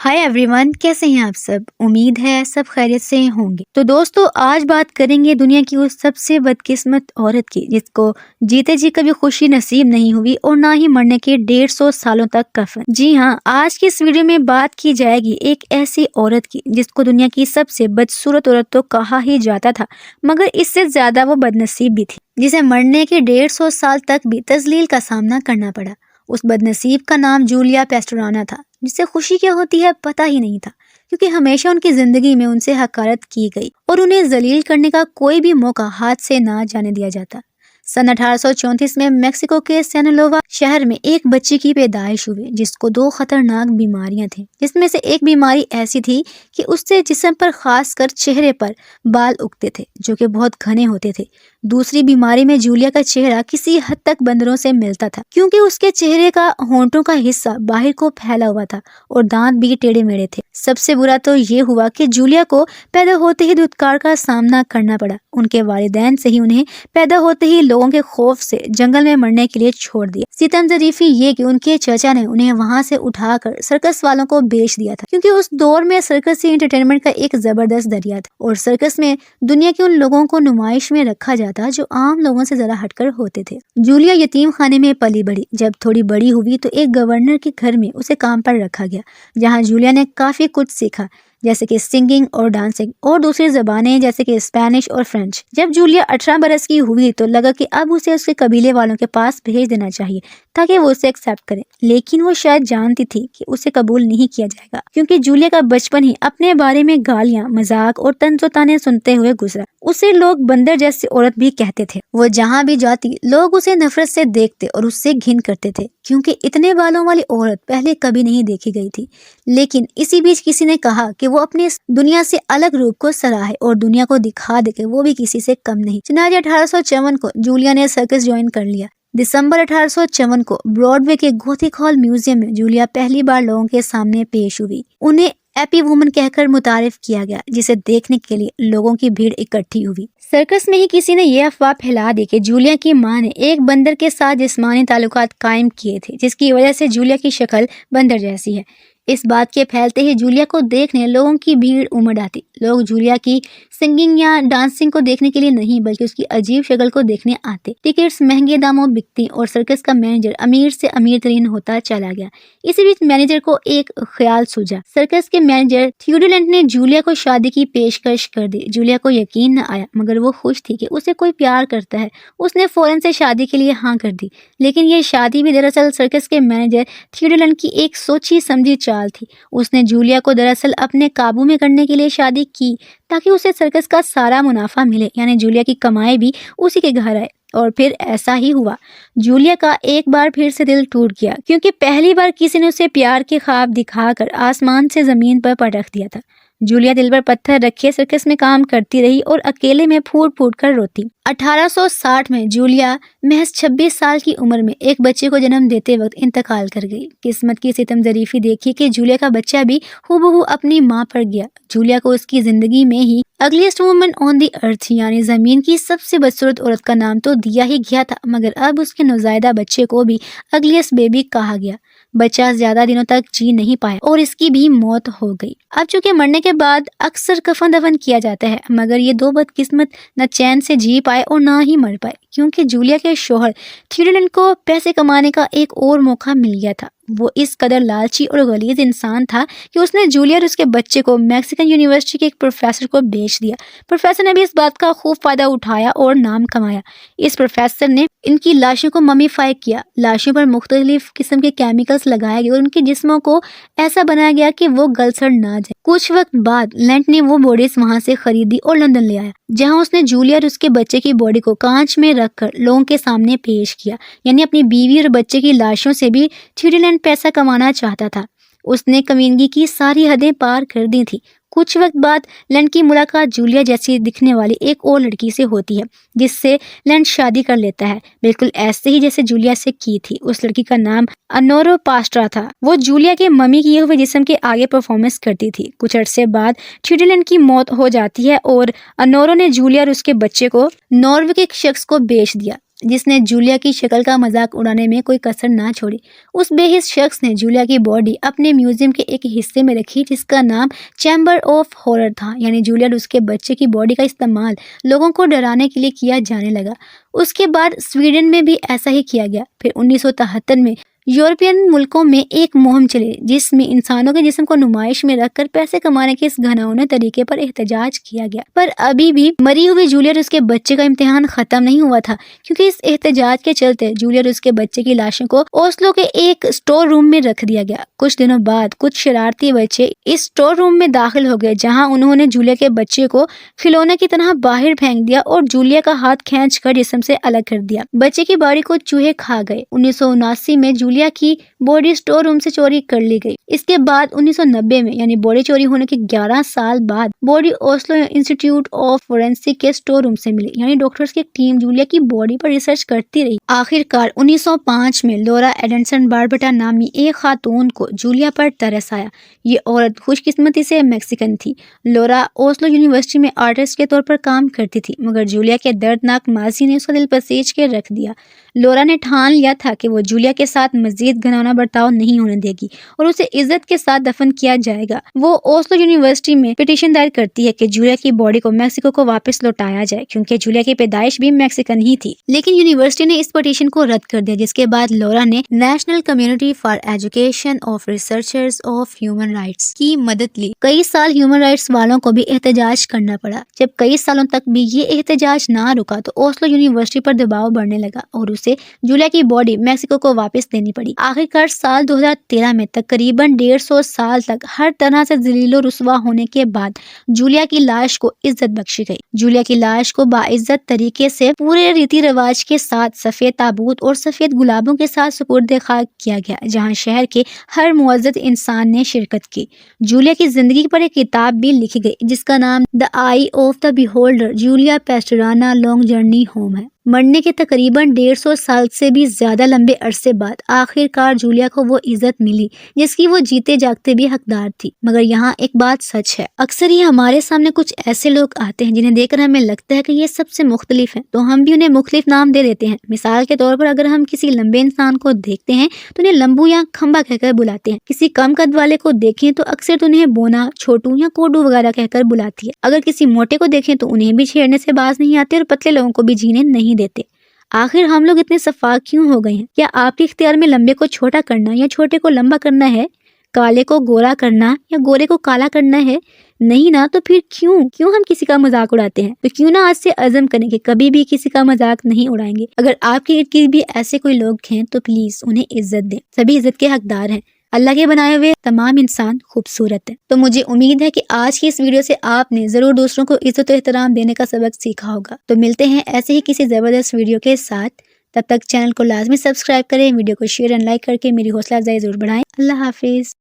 Hi everyone, कैसे हैं आप सब। उम्मीद है सब खैरियत से होंगे। तो दोस्तों, आज बात करेंगे दुनिया की उस सबसे बदकिस्मत औरत की जिसको जीते जी कभी खुशी नसीब नहीं हुई और ना ही मरने के 150 सालों तक कफन। जी हाँ, आज की इस वीडियो में बात की जाएगी एक ऐसी औरत की जिसको दुनिया की सबसे बदसूरत औरत तो कहा ही जाता था, मगर इससे ज्यादा वो बदनसीब भी थी, जिसे मरने के 150 साल तक भी तजलील का सामना करना पड़ा। उस बदनसीब का नाम जूलिया पेस्ट्राना था, जिससे खुशी क्या होती है पता ही नहीं था, क्योंकि हमेशा उनकी जिंदगी में उनसे हकारत की गई और उन्हें जलील करने का कोई भी मौका हाथ से ना जाने दिया जाता। सन 1834 में मेक्सिको के सेनलोवा शहर में एक बच्ची की पैदाइश हुई जिसको 2 खतरनाक बीमारियां थी, जिसमें से एक बीमारी ऐसी थी कि उससे जिस्म पर, खासकर चेहरे पर बाल उगते थे जो कि बहुत घने होते थे। दूसरी बीमारी में जूलिया का चेहरा किसी हद तक बंदरों से मिलता था, क्योंकि उसके चेहरे का होंठों का हिस्सा बाहर को फैला हुआ था और दांत भी टेढ़े मेढ़े थे। सबसे बुरा तो ये हुआ कि जूलिया को पैदा होते ही दुत्कार का सामना करना पड़ा। उनके वालिदैन से ही उन्हें पैदा होते ही लोगों के खौफ से जंगल में मरने के लिए छोड़ दिया। सितम ज़रीफ़ी ये कि उनके चाचा ने उन्हें वहां से उठाकर सर्कस वालों को बेच दिया था, क्योंकि उस दौर में सर्कस ही एंटरटेनमेंट का एक जबरदस्त दरिया था और सर्कस में दुनिया के उन लोगों को नुमाइश में रखा जाता जो आम लोगों से जरा हटकर होते थे। जूलिया यतीम खाने में पली बढ़ी। जब थोड़ी बड़ी हुई तो एक गवर्नर के घर में उसे काम पर रखा गया, जहाँ जूलिया ने काफी कुछ सीखा, जैसे कि सिंगिंग और डांसिंग और दूसरी जबानें जैसे कि स्पेनिश और फ्रेंच। जब जूलिया 18 बरस की हुई तो लगा कि अब उसे उसके कबीले वालों के पास भेज देना चाहिए ताकि वो उसे एक्सेप्ट करें, लेकिन वो शायद जानती थी कि उसे कबूल नहीं किया जाएगा, क्योंकि जूलिया का बचपन ही अपने बारे में गालियां, मजाक और तंज ताने सुनते हुए गुजरा। उसे लोग बंदर जैसी औरत भी कहते थे। वो जहाँ भी जाती लोग उसे नफरत से देखते और उससे घिन करते थे, क्योंकि इतने बालों वाली औरत पहले कभी नहीं देखी गई थी। लेकिन इसी बीच किसी ने कहा कि वो अपने इस दुनिया से अलग रूप को सराहे और दुनिया को दिखा दे कि वो भी किसी से कम नहीं। चुनाचे 1854 को जूलिया ने सर्कस ज्वाइन कर लिया। दिसंबर 1854 को ब्रॉडवे के गोथिक हॉल म्यूजियम में जूलिया पहली बार लोगों के सामने पेश हुई। उन्हें एपी वुमन कहकर मुतारिफ किया गया, जिसे देखने के लिए लोगों की भीड़ इकट्ठी हुई। सर्कस में ही किसी ने यह अफवाह फैला दी कि जूलिया की मां ने एक बंदर के साथ जिस्मानी ताल्लुकात कायम किए थे, जिसकी वजह से जूलिया की शक्ल बंदर जैसी है। इस बात के फैलते ही जूलिया को देखने लोगों की भीड़ उमड़ आती। लोग जूलिया की सिंगिंग या डांसिंग को देखने के लिए नहीं, बल्कि उसकी अजीब शक्ल को देखने आते। टिकट्स महंगे दामों बिकती और सर्कस का मैनेजर अमीर से अमीर तरीन होता चला गया। इसी बीच मैनेजर को एक ख्याल सूझा। सर्कस के मैनेजर थियोडोलेंट ने जूलिया को शादी की पेशकश कर दी। जूलिया को यकीन न आया, मगर वो खुश थी कि उसे कोई प्यार करता है। उसने फौरन से शादी के लिए हाँ कर दी। लेकिन यह शादी भी दरअसल सर्कस के मैनेजर थियोडोलेंट की एक सोची समझी चाल थी। उसने जूलिया को दरअसल अपने काबू में करने के लिए शादी की, ताकि उसे सर्कस का सारा मुनाफा मिले, यानी जूलिया की कमाई भी उसी के घर आए। और फिर ऐसा ही हुआ। जूलिया का एक बार फिर से दिल टूट गया, क्योंकि पहली बार किसी ने उसे प्यार के ख्वाब दिखाकर आसमान से जमीन पर पटक दिया था। जूलिया दिल पर पत्थर रखे सर्कस में काम करती रही और अकेले में फूट फूट कर रोती। 1860 में जूलिया महज 26 साल की उम्र में एक बच्चे को जन्म देते वक्त इंतकाल कर गई। किस्मत की सितम ज़रीफ़ी देखी कि जूलिया का बच्चा भी हूबहू अपनी मां पर गया। जूलिया को उसकी जिंदगी में ही अगलीस्ट वुमन ऑन दी अर्थ, यानी जमीन की सबसे बदसूरत औरत का नाम तो दिया ही गया था, मगर अब उसके नौज़ायदा बच्चे को भी अगलीस्ट बेबी कहा गया। बच्चा ज्यादा दिनों तक जी नहीं पाया और इसकी भी मौत हो गई। अब चूंकि मरने के बाद अक्सर कफन दफन किया जाता है, मगर ये 2 बदकिस्मत न चैन से जी पाए और ना ही मर पाए, क्योंकि जूलिया के शोहर थियोडोलेंट को पैसे कमाने का एक और मौका मिल गया था। वो इस कदर लालची और गलीज इंसान था कि उसने जूलिया और उसके बच्चे को मैक्सिकन यूनिवर्सिटी के एक प्रोफेसर को बेच दिया। प्रोफेसर ने भी इस बात का खूब फायदा उठाया और नाम कमाया। इस प्रोफेसर ने इनकी लाशों को ममीफाई किया। लाशों पर मुख्तलिफ किस्म के केमिकल्स लगाए गए और उनके जिस्मों को ऐसा बनाया गया कि वो गलसड़ ना जाए। कुछ वक्त बाद लेंट ने वो बॉडीज वहां से खरीदी और लंदन ले आया, जहां उसने जूलिया और उसके बच्चे की बॉडी को कांच में रखकर लोगों के सामने पेश किया। यानी अपनी बीवी और बच्चे की लाशों से भी थियोडोलेंट पैसा कमाना चाहता था। उसने कमीनगी की सारी हदें पार कर दी थी। कुछ वक्त बाद लेंट की मुलाकात जूलिया जैसी दिखने वाली एक और लड़की से होती है, जिससे लेंट शादी कर लेता है, बिल्कुल ऐसे ही जैसे जूलिया से की थी। उस लड़की का नाम अनोरो पास्ट्रा था। वो जूलिया के मम्मी किए हुए जिस्म के आगे परफॉर्मेंस करती थी। कुछ अरसे बाद थियोडोलेंट की मौत हो जाती है और अनोरो ने जूलिया और उसके बच्चे को नॉर्वे के एक शख्स को बेच दिया। جس نے جولیا کی شکل کا مذاق اڑانے میں کوئی کسر نہ چھوڑی۔ اس بے حس شخص نے جولیا کی باڈی اپنے میوزیم کے ایک حصے میں رکھی جس کا نام چیمبر آف ہارر تھا، یعنی جولیا اور اس کے بچے کی باڈی کا استعمال لوگوں کو ڈرانے کے لیے کیا جانے لگا۔ اس کے بعد سویڈن میں بھی ایسا ہی کیا گیا۔ پھر 1973 میں یورپین ملکوں میں ایک مہم چلی جس میں انسانوں کے جسم کو نمائش میں رکھ کر پیسے کمانے کے اس گھناؤنے طریقے پر احتجاج کیا گیا، پر ابھی بھی مری ہوئی جولیا اور اس کے بچے کا امتحان ختم نہیں ہوا تھا، کیونکہ اس احتجاج کے چلتے جولیا اور اس کے بچے کی لاشوں کو اوسلو کے ایک اسٹور روم میں رکھ دیا گیا۔ کچھ دنوں بعد کچھ شرارتی بچے اس اسٹور روم میں داخل ہو گئے، جہاں انہوں نے جولیا کے بچے کو کھلونے کی طرح باہر پھینک دیا اور جولیا کا ہاتھ کھینچ کر جسم سے الگ کر دیا۔ بچے کی باڈی کو چوہے کھا گئے۔ 1979 میں جولیا کی باڈی اسٹور روم سے چوری کر لی گئی۔ اس کے بعد 1990 میں یعنی باڈی چوری ہونے کے 11 سال بعد body Oslo institute of forensic کے اسٹور روم سے ملی، یعنی ڈاکٹرز کی ایک ٹیم جولیا کی باڈی پر ریسرچ کرتی رہی۔ آخر کار 1905 میں لورا ایڈنسن باربٹا نامی ایک خاتون کو جولیا پر ترس آیا۔ یہ عورت خوش قسمتی سے میکسیکن تھی۔ لورا اوسلو یونیورسٹی میں آرٹسٹ کے طور پر کام کرتی تھی، مگر جولیا کے دردناک ماضی نے اس کا دل پسیج کے رکھ دیا۔ لورا نے ٹھان لیا تھا کہ وہ جولیا کے ساتھ مزید گھناؤنا برتاؤ نہیں ہونے دے گی اور اسے عزت کے ساتھ دفن کیا جائے گا۔ وہ اوسلو یونیورسٹی میں پٹیشن دائر کرتی ہے کہ جولیا کی باڈی کو میکسیکو کو واپس لوٹایا جائے، کیونکہ جولیا کی پیدائش بھی میکسیکن ہی تھی، لیکن یونیورسٹی نے اس پٹیشن کو رد کر دیا، جس کے بعد لورا نے national community for education of researchers of human rights کی مدد لی۔ کئی سال ہیومن رائٹس والوں کو بھی احتجاج کرنا پڑا۔ جب کئی سالوں تک بھی یہ احتجاج نہ رکا تو اوسلو یونیورسٹی پر دباؤ بڑھنے لگا اور اسے جولیا کی باڈی میکسیکو کو واپس دینی پڑی۔ آخرکار سال 2013 میں تقریباً 150 سال تک ہر طرح سے ذلیل و رسوا ہونے کے بعد جولیا کی لاش کو عزت بخشی گئی۔ جولیا کی لاش کو باعزت طریقے سے پورے ریتی رواج کے ساتھ سفید تابوت اور سفید گلابوں کے ساتھ سپرد خاک کیا گیا، جہاں شہر کے ہر معزز انسان نے شرکت کی۔ جولیا کی زندگی پر ایک کتاب بھی لکھی گئی جس کا نام the eye of the beholder Julia Pastrana long journey home ہے۔ مرنے کے تقریباً 150 سال سے بھی زیادہ لمبے عرصے بعد آخر کار جولیا کو وہ عزت ملی جس کی وہ جیتے جاگتے بھی حقدار تھی۔ مگر یہاں ایک بات سچ ہے، اکثر یہ ہمارے سامنے کچھ ایسے لوگ آتے ہیں جنہیں دیکھ کر ہمیں لگتا ہے کہ یہ سب سے مختلف ہیں، تو ہم بھی انہیں مختلف نام دے دیتے ہیں۔ مثال کے طور پر اگر ہم کسی لمبے انسان کو دیکھتے ہیں تو انہیں لمبو یا کھمبا کہہ کر بلاتے ہیں، کسی کم قد والے کو دیکھیں تو اکثر تو انہیں بونا، چھوٹو یا کوڈو وغیرہ کہہ کر بلاتی ہے۔ اگر کسی موٹے کو دیکھیں تو انہیں بھی چھیڑنے سے باز نہیں آتے اور پتلے لوگوں کو بھی جینے نہیں دیتے۔ آخر ہم لوگ اتنے شفاف کیوں ہو گئے ہیں؟ کیا آپ کے اختیار میں لمبے کو چھوٹا کرنا یا چھوٹے کو لمبا کرنا ہے؟ کالے کو گورا کرنا یا گورے کو کالا کرنا ہے؟ نہیں نا، تو پھر کیوں ہم کسی کا مذاق اڑاتے ہیں؟ تو کیوں نہ آج سے عزم کریں کہ کبھی بھی کسی کا مذاق نہیں اڑائیں گے۔ اگر آپ کے ارد گرد بھی ایسے کوئی لوگ ہیں تو پلیز انہیں عزت دیں، سبھی عزت کے حقدار ہیں۔ اللہ کے بنائے ہوئے تمام انسان خوبصورت ہیں۔ تو مجھے امید ہے کہ آج کی اس ویڈیو سے آپ نے ضرور دوسروں کو عزت و احترام دینے کا سبق سیکھا ہوگا۔ تو ملتے ہیں ایسے ہی کسی زبردست ویڈیو کے ساتھ، تب تک چینل کو لازمی سبسکرائب کریں، ویڈیو کو شیئر اینڈ لائک کر کے میری حوصلہ افزائی ضرور بڑھائیں۔ اللہ حافظ۔